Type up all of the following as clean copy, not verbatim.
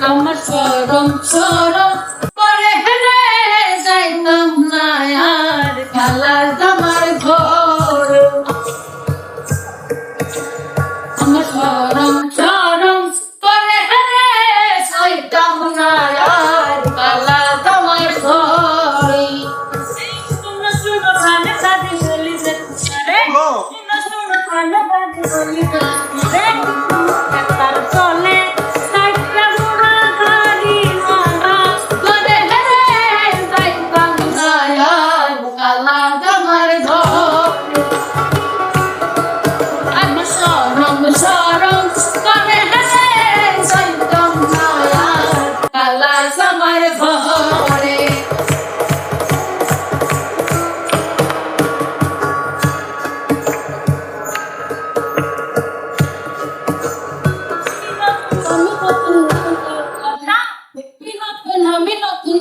আমার চরম চরম পরে হেরে যাইতাম না আর কালার আমার ঘর আমার চরম চরম পরে হেরে যাইতাম না আর কালার আমার ঘর শুনো শুনো গানে সাথে চলি যে রে শুনো শুনো গানে সাথে চলি রে তার চলে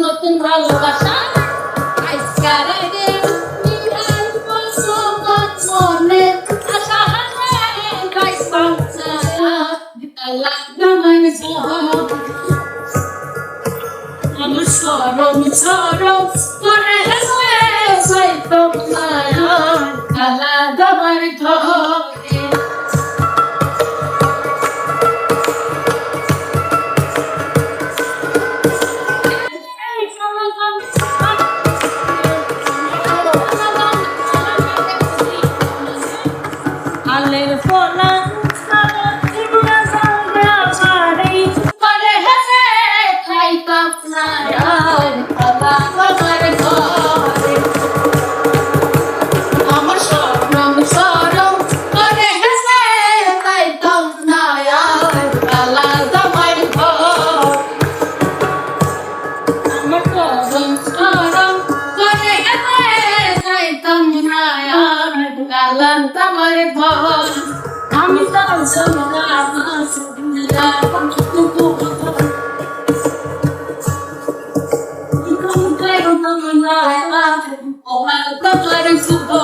নতুন ভালোবাসা আজকারে রে নিরাল বসবাস মনে আশা হারে কাইসাম ছায়া আল্লাহ নামের সব আমার সরম সরম করে হেসে সাইতম ছায়া আল্লাহ নামের ধরে আলের ফলা সারা জীবন সারা পরে হেসে খাইতাম না আর আল্লাহ আমার ঘরে আমার সরম সরম করে হেসে খাইতাম না আর আল্লাহ আমার ঘর আমার সরম সরম করে হেসে খাইতাম না আর আল্লাহ আমার ঘর আমি তো সোনা মাসুদিয়া তুকু ইকম করে না ও মা তো করে সুবো